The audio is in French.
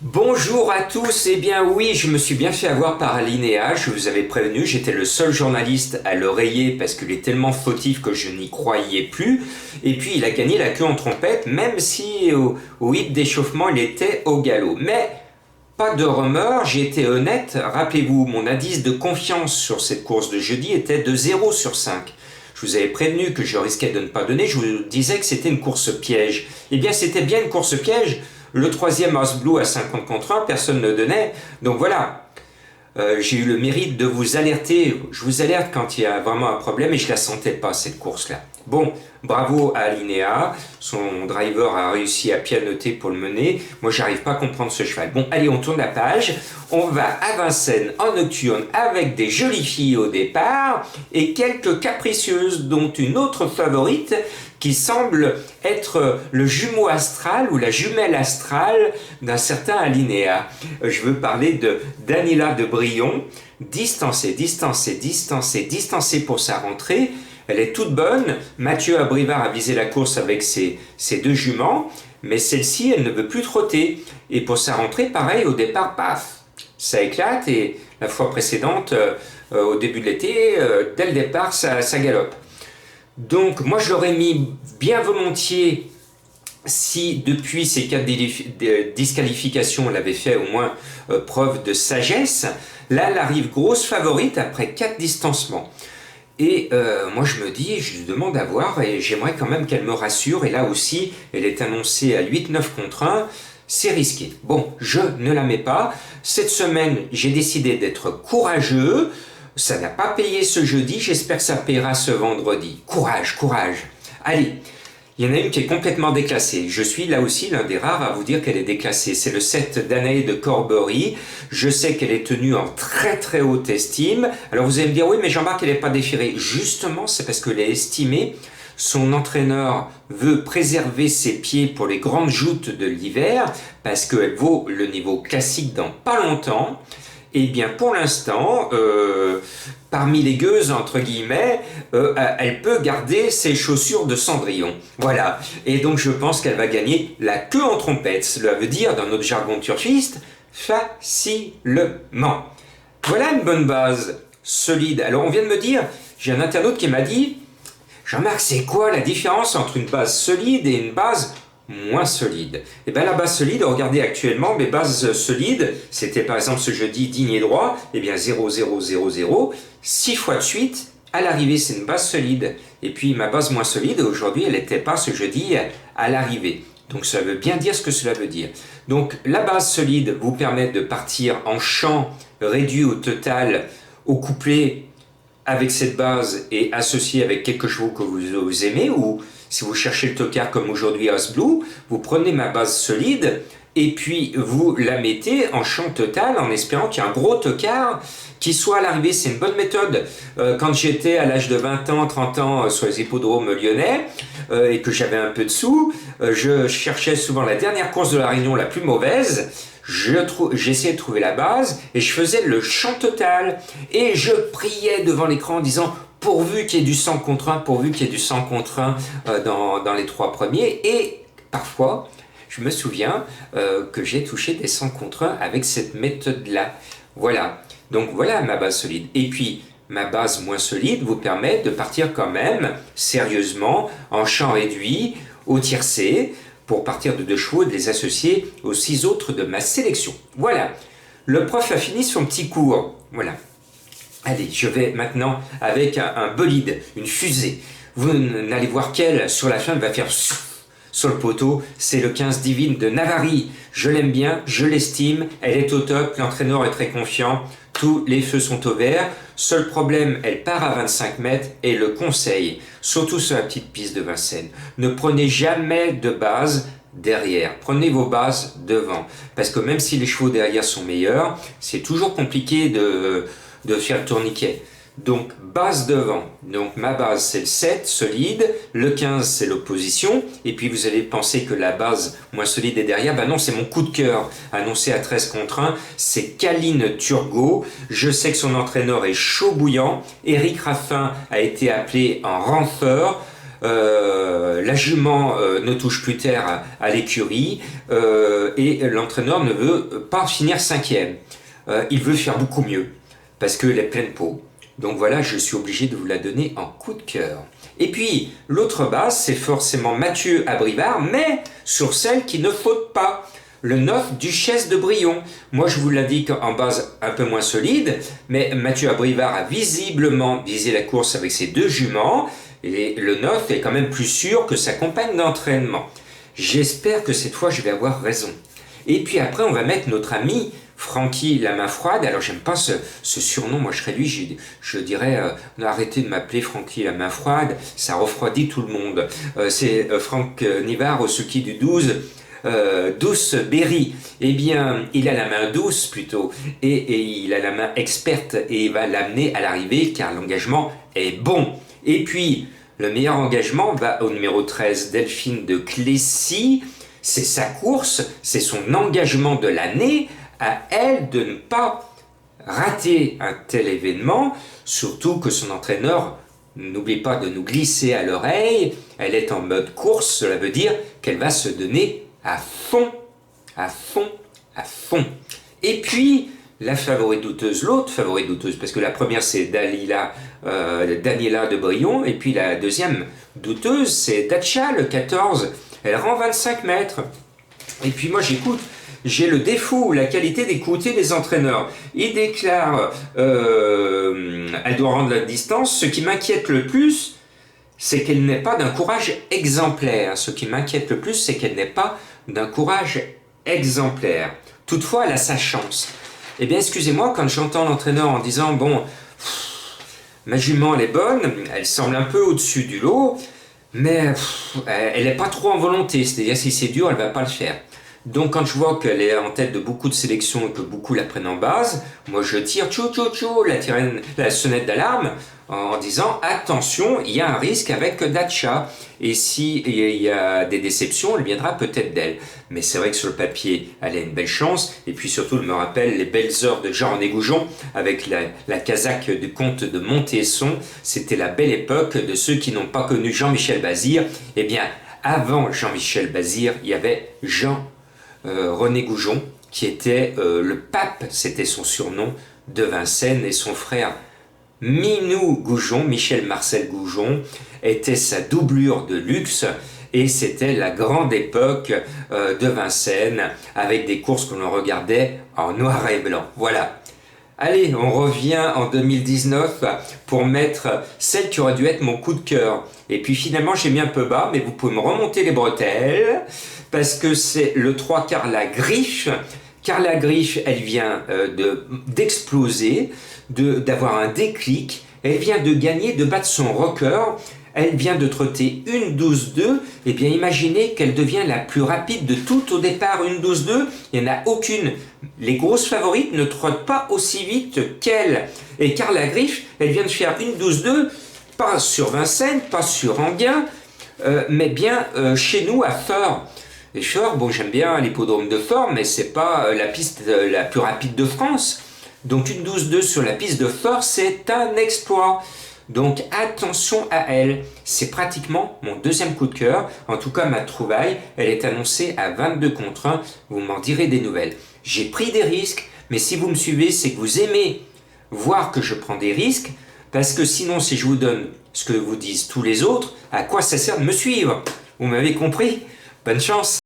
Bonjour à tous, eh bien oui, je me suis bien fait avoir par Alinéa, je vous avais prévenu, j'étais le seul journaliste à le rayer parce qu'il est tellement fautif que je n'y croyais plus, et puis il a gagné la queue en trompette, même si au hit d'échauffement il était au galop. Mais pas de remords, j'ai été honnête, rappelez-vous, mon indice de confiance sur cette course de jeudi était de 0 sur 5. Je vous avais prévenu que je risquais de ne pas donner, je vous disais que c'était une course piège. Eh bien c'était bien une course piège. Le troisième House Blue à 50 contre 1, personne ne donnait. Donc voilà, j'ai eu le mérite de vous alerter. Je vous alerte quand il y a vraiment un problème et je ne la sentais pas cette course-là. Bon, bravo à Alinéa. Son driver a réussi à pianoter pour le mener. Moi, j'arrive pas à comprendre ce cheval. Bon, allez, on tourne la page. On va à Vincennes en nocturne avec des jolies filles au départ et quelques capricieuses, dont une autre favorite qui semble être le jumeau astral ou la jumelle astrale d'un certain Alinéa. Je veux parler de Daniela de Brion, distancée pour sa rentrée. Elle est toute bonne. Mathieu Abrivard a visé la course avec ses deux juments, mais celle-ci, elle ne veut plus trotter. Et pour sa rentrée, pareil, au départ, paf, ça éclate. Et la fois précédente, au début de l'été, dès le départ, ça galope. Donc, moi, je l'aurais mis bien volontiers si, depuis ces 4 disqualifications, elle avait fait au moins preuve de sagesse. Là, elle arrive grosse favorite après 4 distancements. Et moi, je me dis, je lui demande à voir et j'aimerais quand même qu'elle me rassure. Et là aussi, elle est annoncée à 8-9 contre 1. C'est risqué. Bon, je ne la mets pas. Cette semaine, j'ai décidé d'être courageux. Ça n'a pas payé ce jeudi, j'espère que ça paiera ce vendredi. Courage, courage. Allez, il y en a une qui est complètement déclassée. Je suis là aussi l'un des rares à vous dire qu'elle est déclassée. C'est le 7 Danae de Corbery. Je sais qu'elle est tenue en très très haute estime. Alors vous allez me dire, oui mais Jean-Marc, elle n'est pas déférée. Justement, c'est parce qu'elle est estimée. Son entraîneur veut préserver ses pieds pour les grandes joutes de l'hiver, parce qu'elle vaut le niveau classique dans pas longtemps. Eh bien, pour l'instant, parmi les gueuses, entre guillemets, elle peut garder ses chaussures de Cendrillon. Voilà. Et donc, je pense qu'elle va gagner la queue en trompette. Cela veut dire, dans notre jargon turfiste, facilement. Voilà une bonne base solide. Alors, on vient de me dire, j'ai un internaute qui m'a dit, Jean-Marc, c'est quoi la différence entre une base solide et une base moins solide? Et bien la base solide, regardez actuellement mes bases solides, c'était par exemple ce jeudi digne et droit, et bien 0, 0, 0, 0, 6 fois de suite, à l'arrivée c'est une base solide. Et puis ma base moins solide, aujourd'hui elle n'était pas ce jeudi à l'arrivée. Donc ça veut bien dire ce que cela veut dire. Donc la base solide vous permet de partir en champ réduit au total, au couplet, avec cette base et associé avec quelques chevaux que vous aimez, ou si vous cherchez le tocard comme aujourd'hui House Blue, vous prenez ma base solide et puis vous la mettez en champ total en espérant qu'il y ait un gros tocard qui soit à l'arrivée. C'est une bonne méthode. Quand j'étais à l'âge de 20 ans, 30 ans sur les hippodromes lyonnais et que j'avais un peu de sous, je cherchais souvent la dernière course de la Réunion la plus mauvaise. J'essayais de trouver la base et je faisais le champ total et je priais devant l'écran en disant pourvu qu'il y ait du 100 contre 1, pourvu qu'il y ait du 100 contre 1 dans les 3 premiers. Et parfois, je me souviens que j'ai touché des 100 contre 1 avec cette méthode-là. Voilà, donc voilà ma base solide. Et puis, ma base moins solide vous permet de partir quand même sérieusement en champ réduit, au tiercé, pour partir de 2 chevaux et de les associer aux 6 autres de ma sélection. Voilà, le prof a fini son petit cours. Voilà. Allez, je vais maintenant avec un bolide, une fusée. Vous n'allez voir qu'elle, sur la fin, elle va faire sur le poteau. C'est le 15 Divine de Navarri. Je l'aime bien, je l'estime, elle est au top, l'entraîneur est très confiant. Tous les feux sont au vert. Seul problème, elle part à 25 mètres et le conseil, surtout sur la petite piste de Vincennes, ne prenez jamais de base derrière. Prenez vos bases devant. Parce que même si les chevaux derrière sont meilleurs, c'est toujours compliqué de faire le tourniquet. Donc base devant. Donc ma base c'est le 7 solide, le 15 c'est l'opposition, et puis vous allez penser que la base moins solide est derrière. Ben non, c'est mon coup de cœur annoncé à 13 contre 1, c'est Caline Turgot. Je sais que son entraîneur est chaud bouillant. Éric Raffin a été appelé en renfort. La jument ne touche plus terre à l'écurie et l'entraîneur ne veut pas finir cinquième. Il veut faire beaucoup mieux parce qu'elle est pleine peau. Donc voilà, je suis obligé de vous la donner en coup de cœur. Et puis, l'autre base, c'est forcément Mathieu Abrivard, mais sur celle qui ne faute pas. Le 9, Duchesse de Brion. Moi, je vous l'indique en base un peu moins solide, mais Mathieu Abrivard a visiblement visé la course avec ses deux juments, et le 9 est quand même plus sûr que sa compagne d'entraînement. J'espère que cette fois, je vais avoir raison. Et puis après, on va mettre notre ami Francky la main froide. Alors j'aime pas ce surnom, moi je serais lui, je dirais arrêtez de m'appeler Francky la main froide, ça refroidit tout le monde. C'est Franck Nivard au ski du 12, Douce Berry. Eh bien, il a la main douce plutôt, et il a la main experte, et il va l'amener à l'arrivée car l'engagement est bon. Et puis, le meilleur engagement va au numéro 13, Delphine de Clécy. C'est sa course, c'est son engagement de l'année, à elle de ne pas rater un tel événement, surtout que son entraîneur n'oublie pas de nous glisser à l'oreille, elle est en mode course, cela veut dire qu'elle va se donner à fond, à fond, à fond. Et puis, la favorite douteuse, l'autre favorite douteuse, parce que la première c'est Daniela de Brion, et puis la deuxième douteuse c'est Dacia, le 14, elle rend 25 mètres. Et puis moi j'ai le défaut ou la qualité d'écouter les entraîneurs. Ils déclarent elle doit rendre la distance. Ce qui m'inquiète le plus, c'est qu'elle n'est pas d'un courage exemplaire. Ce qui m'inquiète le plus, c'est qu'elle n'est pas d'un courage exemplaire. Toutefois, elle a sa chance. Eh bien, excusez-moi, quand j'entends l'entraîneur en disant « Bon, ma jument, elle est bonne, elle semble un peu au-dessus du lot, mais elle n'est pas trop en volonté. C'est-à-dire, si c'est dur, elle ne va pas le faire. » Donc quand je vois qu'elle est en tête de beaucoup de sélections et que beaucoup la prennent en base, moi je tire la sonnette d'alarme en disant attention, il y a un risque avec Dacia. Et s'il y a des déceptions, elle viendra peut-être d'elle. Mais c'est vrai que sur le papier, elle a une belle chance. Et puis surtout, elle me rappelle les belles heures de Jean-René Goujon avec la casaque du comte de Montesson. C'était la belle époque de ceux qui n'ont pas connu Jean-Michel Bazir. Eh bien, avant Jean-Michel Bazir, il y avait René Goujon, qui était le pape, c'était son surnom, de Vincennes, et son frère Minou Goujon, Michel Marcel Goujon, était sa doublure de luxe, et c'était la grande époque de Vincennes, avec des courses que l'on regardait en noir et blanc. Voilà. Allez, on revient en 2019 pour mettre celle qui aurait dû être mon coup de cœur. Et puis finalement, j'ai mis un peu bas, mais vous pouvez me remonter les bretelles, parce que c'est le 3 Carla Griffe. Carla Griffe, elle vient d'exploser, d'avoir un déclic, elle vient de gagner, de battre son record, elle vient de trotter une 12-2, et bien imaginez qu'elle devient la plus rapide de toutes au départ, une 12-2, il n'y en a aucune. Les grosses favorites ne trottent pas aussi vite qu'elle. Et Carla Griffe, elle vient de faire une 12-2, pas sur Vincennes, pas sur Enghien, mais bien chez nous à Feurs. Et Feurs, bon, j'aime bien l'hippodrome de Feurs, mais c'est pas la piste la plus rapide de France. Donc une 12-2 sur la piste de Feurs, c'est un exploit. Donc attention à elle. C'est pratiquement mon deuxième coup de cœur. En tout cas, ma trouvaille, elle est annoncée à 22 contre 1. Vous m'en direz des nouvelles. J'ai pris des risques, mais si vous me suivez, c'est que vous aimez voir que je prends des risques. Parce que sinon, si je vous donne ce que vous disent tous les autres, à quoi ça sert de me suivre? Vous m'avez compris? Bonne chance!